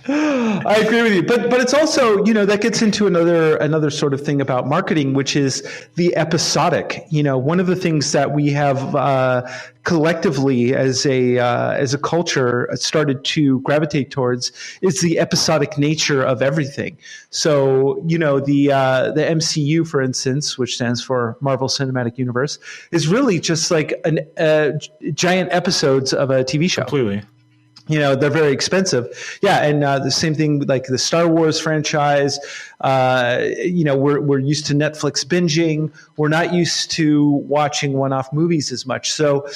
I agree with you, but it's also that gets into another sort of thing about marketing, which is the episodic. One of the things that we have collectively as a culture started to gravitate towards is the episodic nature of everything. So the MCU, for instance, which stands for Marvel Cinematic Universe, is really just like giant episodes of a TV show. Completely. They're very expensive. Yeah. And the same thing like the Star Wars franchise. We're used to Netflix binging. We're not used to watching one-off movies as much. So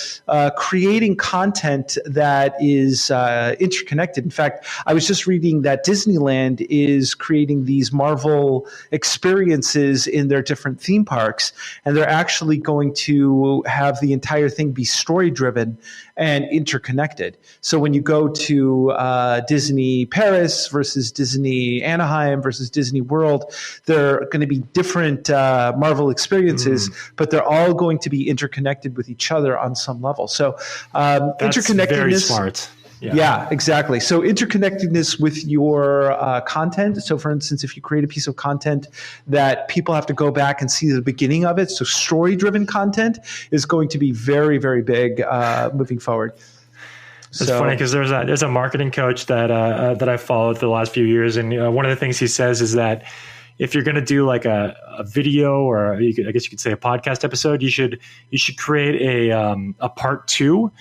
creating content that is interconnected. In fact, I was just reading that Disneyland is creating these Marvel experiences in their different theme parks, and they're actually going to have the entire thing be story-driven and interconnected. So when you go to Disney Paris versus Disney Anaheim versus Disney World, they're going to be different Marvel experiences, but they're all going to be interconnected with each other on some level. So interconnectedness. Very smart. Yeah, exactly. So interconnectedness with your content. So for instance, if you create a piece of content that people have to go back and see the beginning of it, so story-driven content is going to be very, very big moving forward. It's funny because there's a marketing coach that I followed for the last few years, and one of the things he says is that if you're going to do like a video or I guess you could say a podcast episode, you should create a part 2.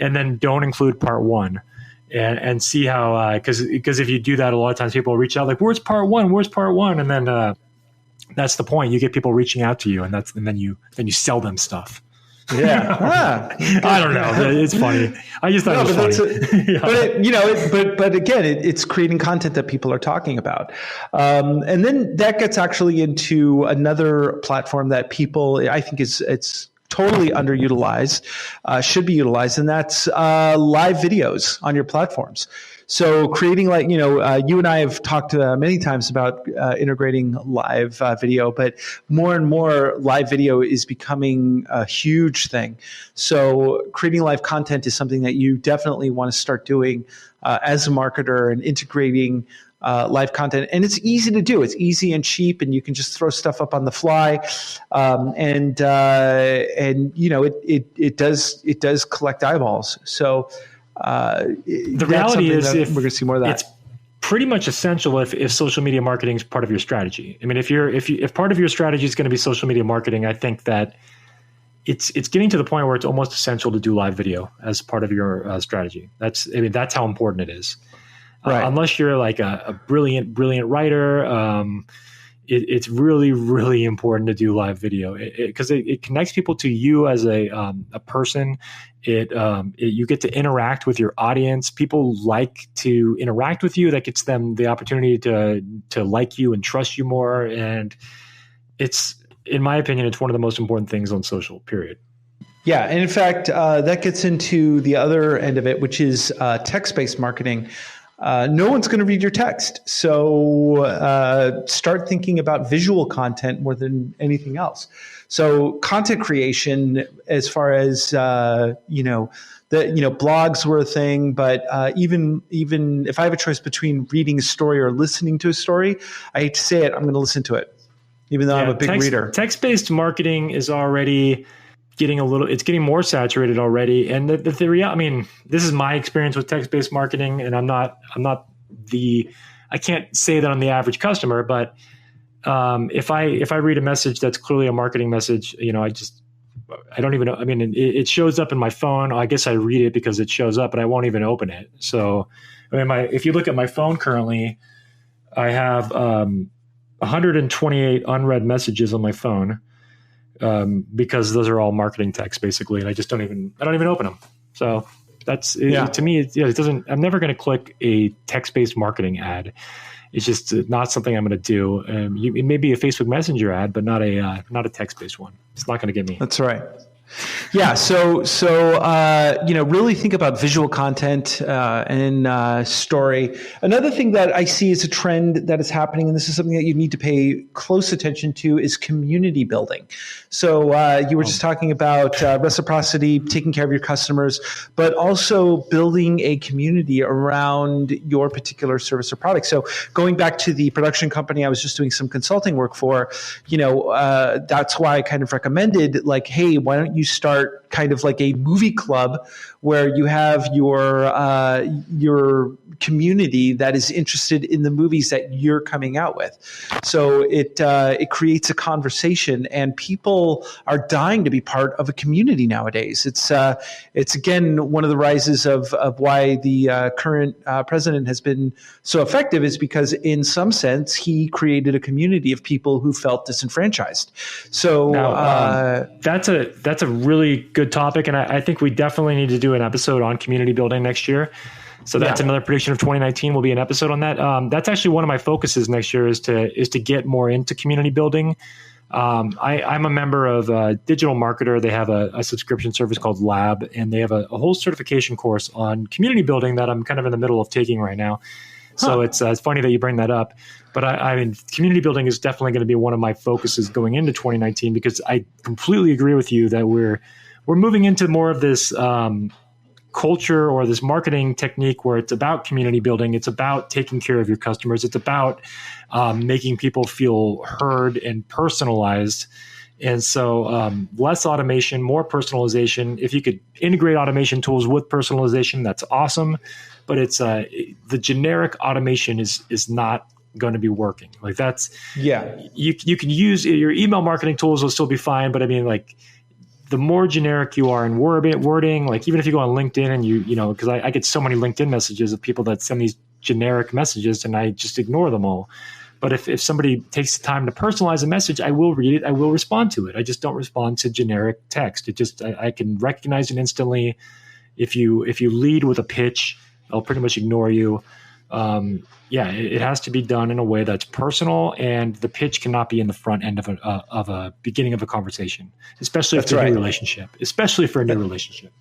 And then don't include part 1, and see how because if you do that, a lot of times people will reach out like, "Where's part 1? Where's part 1?" And then that's the point. You get people reaching out to you, and then you sell them stuff. Yeah, I don't know. It's funny. I just thought it was funny. But again, it's creating content that people are talking about, and then that gets actually into another platform that people, I think, it's totally underutilized, should be utilized, and that's live videos on your platforms. So creating you and I have talked many times about integrating live video, but more and more live video is becoming a huge thing. So creating live content is something that you definitely want to start doing as a marketer, and integrating live content. And it's easy to do. It's easy and cheap, and you can just throw stuff up on the fly. And it does collect eyeballs. So the reality is, if we're going to see more of that, it's pretty much essential if social media marketing is part of your strategy. I mean, if part of your strategy is going to be social media marketing, I think that it's getting to the point where it's almost essential to do live video as part of your strategy. That's how important it is. Right. Unless you're like a brilliant writer, it's really, really important to do live video because it connects people to you as a person. You get to interact with your audience. People like to interact with you. That gets them the opportunity to like you and trust you more. And it's, in my opinion, it's one of the most important things on social, period. Yeah. And in fact, that gets into the other end of it, which is text-based marketing. No one's going to read your text. So start thinking about visual content more than anything else. So content creation, as far as, blogs were a thing, but even if I have a choice between reading a story or listening to a story, I hate to say it, I'm going to listen to it, even though I'm a big reader. Text-based marketing is already it's getting more saturated already. And this is my experience with text-based marketing, and I can't say that I'm the average customer, but if I read a message that's clearly a marketing message, I don't even know. I mean, it shows up in my phone. I guess I read it because it shows up, but I won't even open it. So, if you look at my phone currently, I have 128 unread messages on my phone. Because those are all marketing texts basically, and I don't even open them. So That's to me. It doesn't. I'm never going to click a text-based marketing ad. It's just not something I'm going to do. It may be a Facebook Messenger ad, but not a text-based one. It's not going to get me. That's right. Yeah. So really think about visual content and story. Another thing that I see as a trend that is happening, and this is something that you need to pay close attention to, is community building. So you were just talking about reciprocity, taking care of your customers, but also building a community around your particular service or product. So going back to the production company I was just doing some consulting work for, that's why I kind of recommended, like, hey, why don't you start kind of like a movie club where you have your community that is interested in the movies that you're coming out with. So it creates a conversation, and people are dying to be part of a community nowadays. It's again one of the rises of why the current president has been so effective, is because in some sense he created a community of people who felt disenfranchised. So now, that's a really good topic, and I think we definitely need to do an episode on community building next year. So that's another prediction of 2019 will be an episode on that. That's actually one of my focuses next year is to get more into community building. I'm a member of Digital Marketer. They have a subscription service called Lab, and they have a whole certification course on community building that I'm kind of in the middle of taking right now. So it's funny that you bring that up. But I mean, community building is definitely going to be one of my focuses going into 2019, because I completely agree with you that we're moving into more of this culture or this marketing technique where it's about community building. It's about taking care of your customers. It's about making people feel heard and personalized. And so less automation, more personalization. If you could integrate automation tools with personalization, that's awesome. But it's the generic automation is not going to be working. Like that's you can use your email marketing tools will still be fine, but I mean, like, the more generic you are in wording, like even if you go on LinkedIn and you because I get so many LinkedIn messages of people that send these generic messages and I just ignore them all. But if somebody takes the time to personalize a message, I will read it. I will respond to it. I just don't respond to generic text. It just I can recognize it instantly. If you lead with a pitch, I'll pretty much ignore you. It has to be done in a way that's personal, and the pitch cannot be in the front end of a beginning of a conversation, especially if it's a new relationship. Especially for a new relationship.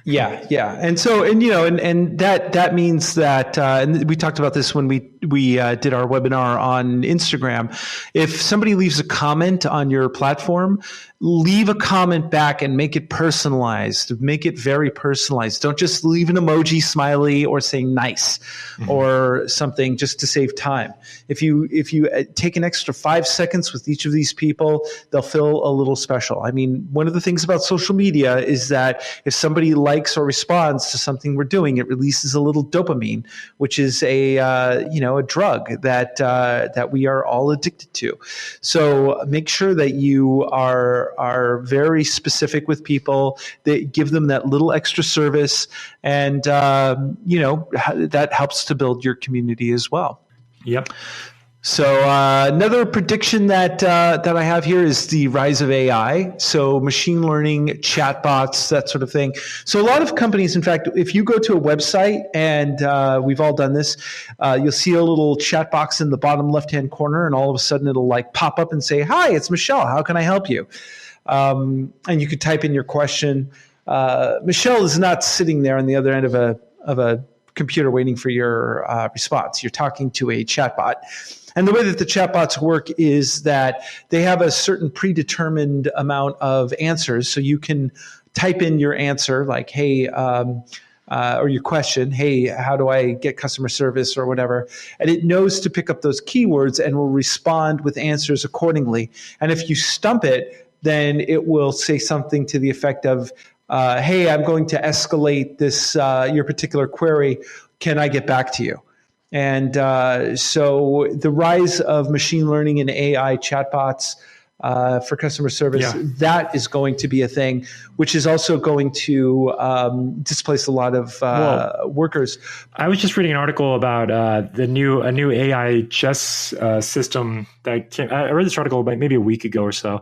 Yeah. And so, and that means that, and we talked about this when we did our webinar on Instagram. If somebody leaves a comment on your platform, leave a comment back and make it personalized. Make it very personalized. Don't just leave an emoji, smiley, or saying nice or something just to save time. If you take an extra 5 seconds with each of these people, they'll feel a little special. I mean, one of the things about social media is that if somebody likes or responds to something we're doing, it releases a little dopamine, which is a drug that we are all addicted to. So make sure that you are very specific with people, that give them that little extra service, and that helps to build your community as well. Yep. So another prediction that I have here is the rise of AI. So machine learning, chatbots, that sort of thing. So a lot of companies, in fact, if you go to a website, and we've all done this, you'll see a little chat box in the bottom left-hand corner, and all of a sudden it'll like pop up and say, "Hi, it's Michelle. How can I help you?" And you could type in your question. Michelle is not sitting there on the other end of a computer waiting for your response. You're talking to a chatbot. And the way that the chatbots work is that they have a certain predetermined amount of answers. So you can type in your answer, like, hey, or your question, hey, how do I get customer service or whatever? And it knows to pick up those keywords and will respond with answers accordingly. And if you stump it, then it will say something to the effect of, hey, I'm going to escalate this, your particular query. Can I get back to you? And so the rise of machine learning and AI chatbots for customer service, that is going to be a thing, which is also going to displace a lot of workers. I was just reading an article about a new AI chess system that came. I read this article about maybe a week ago or so,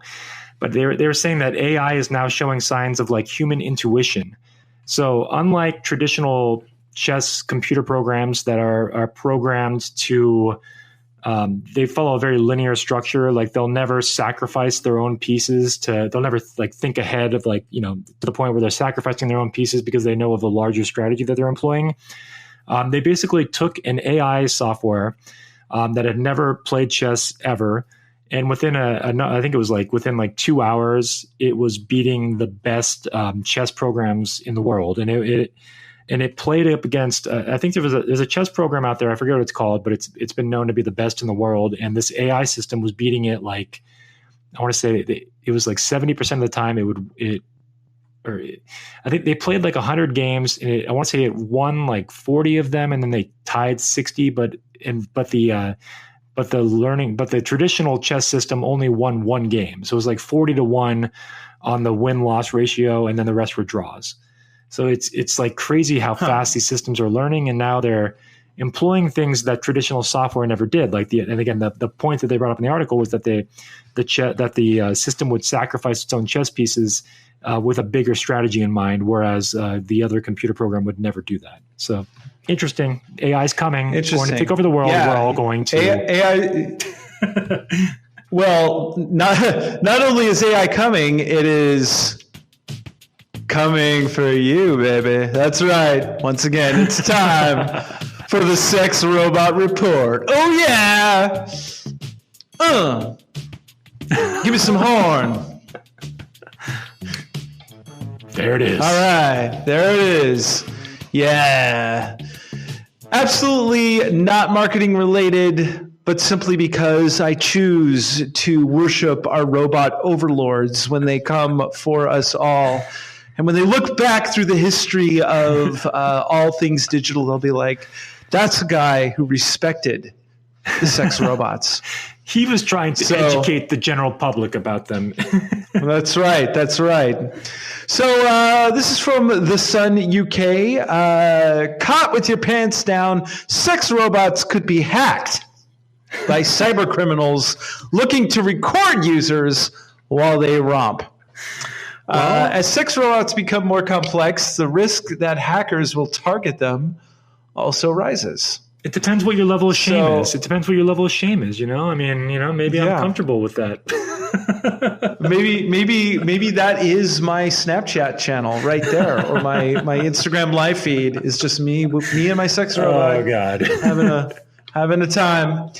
but they were saying that AI is now showing signs of like human intuition. So unlike traditional chess computer programs that are programmed to, they follow a very linear structure. Like they'll never sacrifice their own pieces they'll never like think ahead of like, to the point where they're sacrificing their own pieces because they know of a larger strategy that they're employing. They basically took an AI software that had never played chess ever. And within I think it was like within like 2 hours, it was beating the best chess programs in the world. And it played up against, I think there's a chess program out there. I forget what it's called, but it's been known to be the best in the world. And this AI system was beating it like, I want to say it was like 70% of the time I think they played like 100 games and I want to say it won like 40 of them and then they tied 60, but the traditional chess system only won one game. So it was like 40-1 on the win-loss ratio, and then the rest were draws. So it's like crazy how fast these systems are learning, and now they're employing things that traditional software never did. And again, the point that they brought up in the article was that the system would sacrifice its own chess pieces with a bigger strategy in mind, whereas the other computer program would never do that. So interesting. AI is coming. It's going to take over the world. Yeah. We're all going to AI. Well, not only is AI coming, it is coming for you, baby. That's right. Once again, it's time for the Sex Robot Report. Oh yeah. Give me some horn. There it is. All right. There it is. Yeah. Absolutely not marketing related, but simply because I choose to worship our robot overlords when they come for us all. And when they look back through the history of all things digital, they'll be like, that's a guy who respected the sex robots. He was trying to educate the general public about them. That's right. That's right. So this is from The Sun UK. Caught with your pants down, sex robots could be hacked by cyber criminals looking to record users while they romp. As sex robots become more complex, the risk that hackers will target them also rises. It depends what your level of shame is. It depends what your level of shame is, I mean, maybe I'm comfortable with that. maybe that is my Snapchat channel right there, or my Instagram live feed is just me and my sex robot. Oh God. having a time.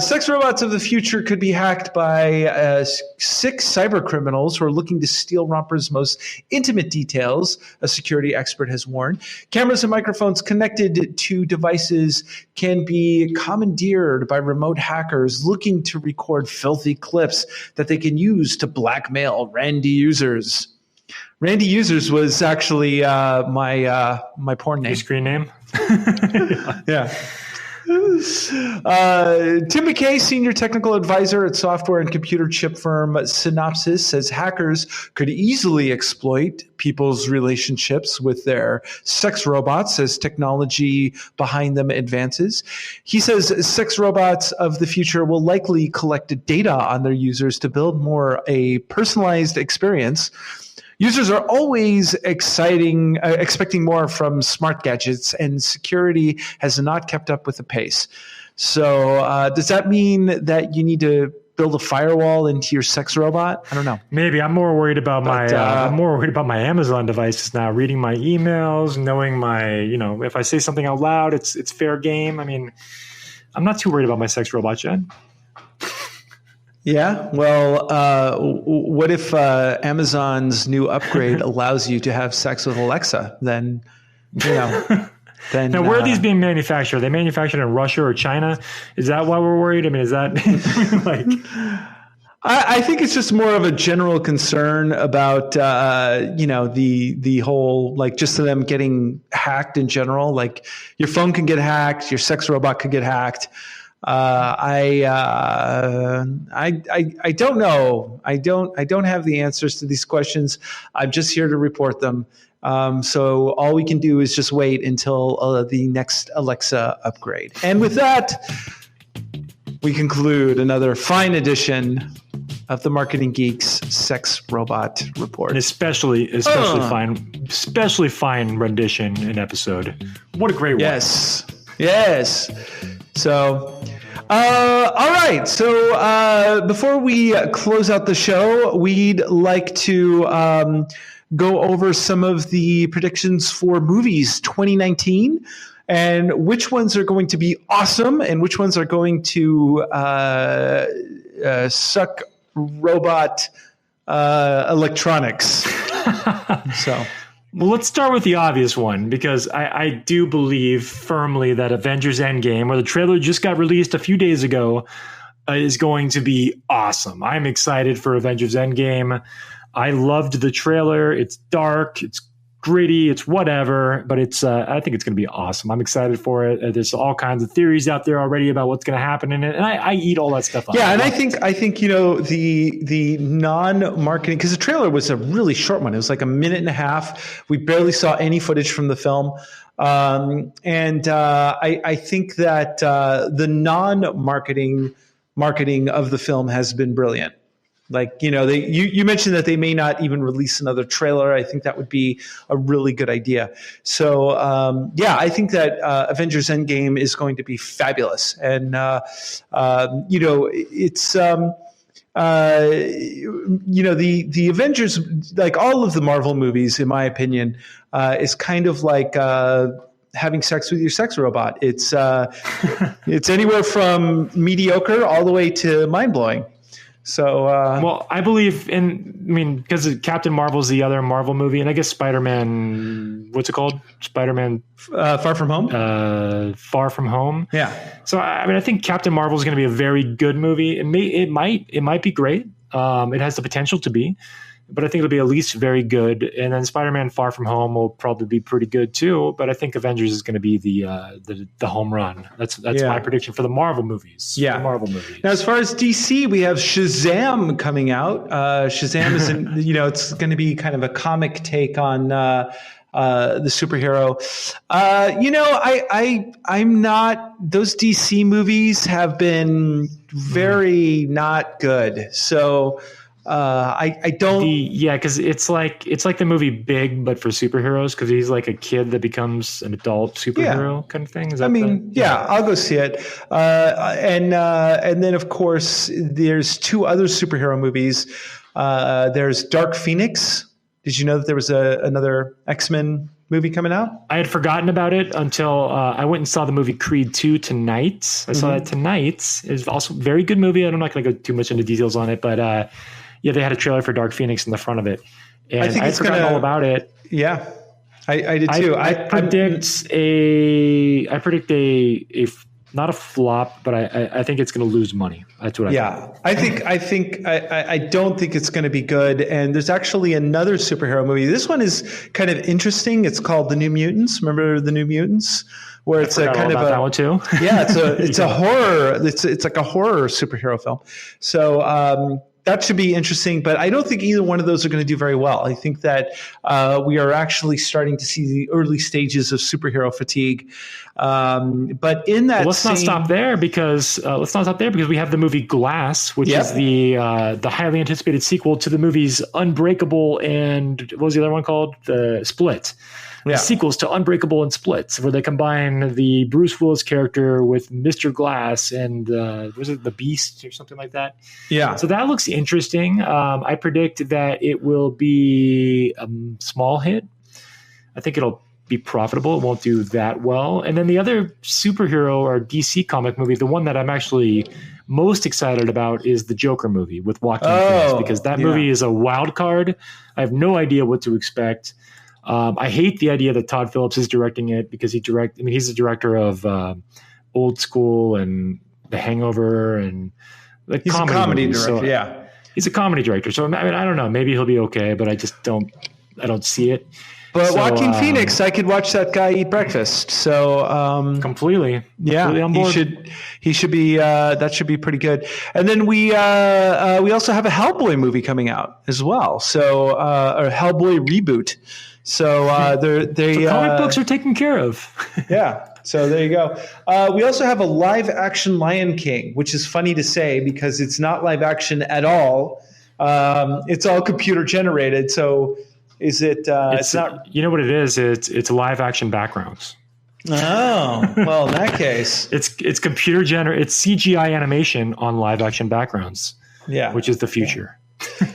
Sex robots of the future could be hacked by 6 cyber criminals who are looking to steal rompers' most intimate details, a security expert has warned. Cameras and microphones connected to devices can be commandeered by remote hackers looking to record filthy clips that they can use to blackmail randy users. Randy Users was actually my porn name. Your screen name? Yeah. Tim McKay, senior technical advisor at software and computer chip firm Synopsys, says hackers could easily exploit people's relationships with their sex robots as technology behind them advances. He says sex robots of the future will likely collect data on their users to build a personalized experience. Users are always expecting more from smart gadgets, and security has not kept up with the pace. So does that mean that you need to build a firewall into your sex robot? I don't know. Maybe. I'm more worried about my Amazon devices now, reading my emails, knowing if I say something out loud, it's fair game. I mean, I'm not too worried about my sex robot yet. Yeah. Well, what if Amazon's new upgrade allows you to have sex with Alexa? Then, then. Now, where are these being manufactured? Are they manufactured in Russia or China? Is that why we're worried? I mean, is that like? I think it's just more of a general concern about the whole, like, just them getting hacked in general. Like, your phone can get hacked, your sex robot could get hacked. I don't know. I don't have the answers to these questions. I'm just here to report them. So all we can do is just wait until the next Alexa upgrade. And with that, we conclude another fine edition of the Marketing Geeks Sex Robot Report. And especially fine rendition and episode. What a great one. Yes. So, all right. So before we close out the show, we'd like to go over some of the predictions for movies 2019 and which ones are going to be awesome and which ones are going to suck robot electronics. Well, let's start with the obvious one, because I do believe firmly that Avengers Endgame, where the trailer just got released a few days ago, is going to be awesome. I'm excited for Avengers Endgame. I loved the trailer. It's dark. It's gritty. It's whatever, but I think it's going to be awesome. I'm excited for it. There's all kinds of theories out there already about what's going to happen in it, and I eat all that stuff up. Yeah, and I think the non-marketing, because the trailer was a really short one. It was like a minute and a half. We barely saw any footage from the film, and I think that the non-marketing marketing of the film has been brilliant. Like, you mentioned that they may not even release another trailer. I think that would be a really good idea. So, I think that Avengers Endgame is going to be fabulous. And, it's, the Avengers, like all of the Marvel movies, in my opinion, is kind of like having sex with your sex robot. It's anywhere from mediocre all the way to mind-blowing. So, well, I believe because Captain Marvel's the other Marvel movie, and I guess Spider-Man, what's it called? Spider-Man Far From Home? Far From Home. Yeah. So, I think Captain Marvel is going to be a very good movie. It might be great. It has the potential to be, but I think it'll be at least very good. And then Spider-Man Far From Home will probably be pretty good too. But I think Avengers is going to be the home run. That's my prediction for the Marvel movies. Yeah, the Marvel movies. Now, as far as DC, we have Shazam coming out. Shazam is, it's going to be kind of a comic take on the superhero. I'm not. Those DC movies have been very not good. So. I don't. Because it's like the movie Big, but for superheroes. Because he's like a kid that becomes an adult superhero kind of thing. Is that I'll go see it. And then of course there's two other superhero movies. There's Dark Phoenix. Did you know that there was another X-Men movie coming out? I had forgotten about it until I went and saw the movie Creed 2 tonight. I saw that tonight. It's also a very good movie. I'm not going to go too much into details on it, but. They had a trailer for Dark Phoenix in the front of it, and I had forgotten all about it. Yeah, I did too. I predict a not a flop, but I think it's going to lose money. That's what I think. I don't think it's going to be good. And there's actually another superhero movie. This one is kind of interesting. It's called The New Mutants. Remember The New Mutants? Where it's a kind of that one too. Yeah, it's a horror. It's like a horror superhero film. So. That should be interesting, but I don't think either one of those are going to do very well. I think that we are actually starting to see the early stages of superhero fatigue. But in that, let's not stop there because we have the movie Glass, which is the highly anticipated sequel to the movies Unbreakable and what was the other one called? The Split. The sequels to Unbreakable and Splits, where they combine the Bruce Willis character with Mr. Glass and was it the Beast or something like that? Yeah. So that looks interesting. I predict that it will be a small hit. I think it'll be profitable. It won't do that well. And then the other superhero or DC comic movie, the one that I'm actually most excited about is the Joker movie with Joaquin Phoenix, because that movie is a wild card. I have no idea what to expect. I hate the idea that Todd Phillips is directing it because he's the director of Old School and The Hangover and he's a comedy director. So, he's a comedy director. So I don't know. Maybe he'll be okay, but I don't see it. But Joaquin Phoenix, I could watch that guy eat breakfast. So completely on board. He should be. That should be pretty good. And then we also have a Hellboy movie coming out as well. So a Hellboy reboot. So comic books are taken care of. Yeah. So there you go. We also have a live action Lion King, which is funny to say because it's not live action at all. It's all computer generated. So is it? It's not. You know what it is? It's live action backgrounds. Oh, well, in that case, it's computer generated. It's CGI animation on live action backgrounds. Yeah, which is the future.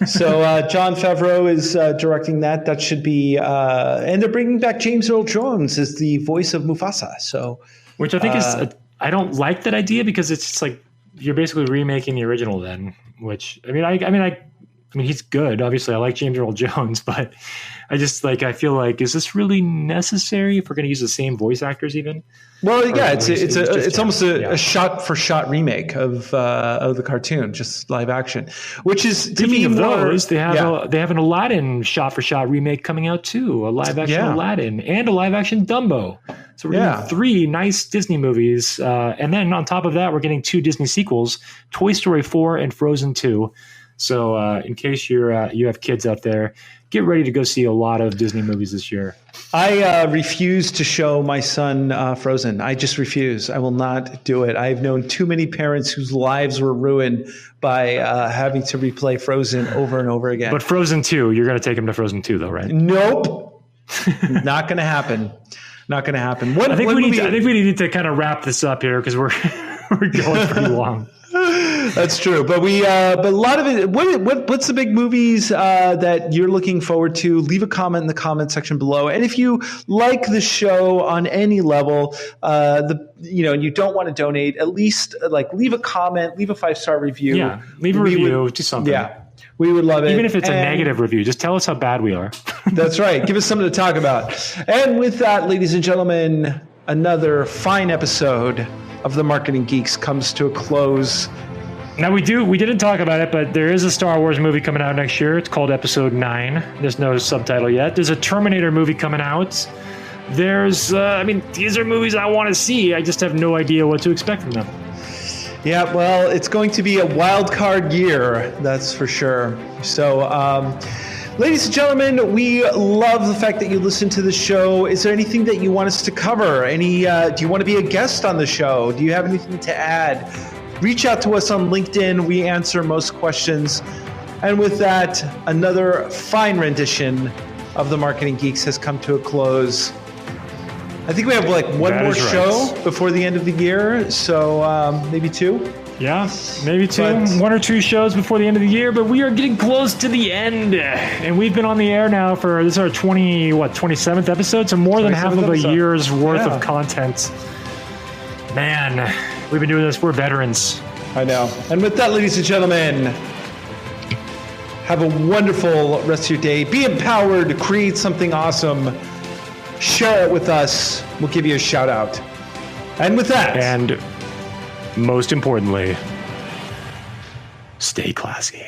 So Jon Favreau is directing that. That should be, and they're bringing back James Earl Jones as the voice of Mufasa. So, which I think I don't like that idea because it's just like you're basically remaking the original. Then, which I mean, he's good. Obviously, I like James Earl Jones, but I just I feel like, is this really necessary if we're going to use the same voice actors even? Well, yeah, it's almost a shot for shot remake of the cartoon, just live action. Which is to me those they have an Aladdin shot for shot remake coming out too, a live action Aladdin and a live action Dumbo. So we're getting 3 nice Disney movies, and then on top of that, we're getting 2 Disney sequels: Toy Story 4 and Frozen 2. So in case you have kids out there, get ready to go see a lot of Disney movies this year. I refuse to show my son Frozen. I just refuse. I will not do it. I've known too many parents whose lives were ruined by having to replay Frozen over and over again. But Frozen 2, you're going to take him to Frozen 2 though, right? Nope. Not going to happen. Not going to happen. I think we need to kind of wrap this up here because we're going pretty long. That's true, but a lot of it. What's the big movies that you're looking forward to? Leave a comment in the comment section below. And if you like the show on any level, you don't want to donate, at least leave a comment, leave a 5-star review. Yeah, leave a review, do something. Yeah, we would love it. Even if it's a negative review, just tell us how bad we are. That's right. Give us something to talk about. And with that, ladies and gentlemen, another fine episode of the Marketing Geeks comes to a close. Now we didn't talk about it, but there is a Star Wars movie coming out next year. It's called Episode 9. There's no subtitle yet. There's a Terminator movie coming out. There's, these are movies I want to see. I just have no idea what to expect from them. Yeah, well, it's going to be a wild card year, that's for sure. So, ladies and gentlemen, we love the fact that you listen to the show. Is there anything that you want us to cover? Do you want to be a guest on the show? Do you have anything to add? Reach out to us on LinkedIn. We answer most questions. And with that, another fine rendition of the Marketing Geeks has come to a close. I think we have one more show before the end of the year. So maybe 2. Yeah, maybe 1 or 2 shows before the end of the year, but we are getting close to the end. And we've been on the air now this is our 27th episode, so more than half of a year's worth of content. Man, we've been doing this. We're veterans. I know. And with that, ladies and gentlemen, have a wonderful rest of your day. Be empowered. Create something awesome. Share it with us. We'll give you a shout out. And with that. And most importantly, stay classy.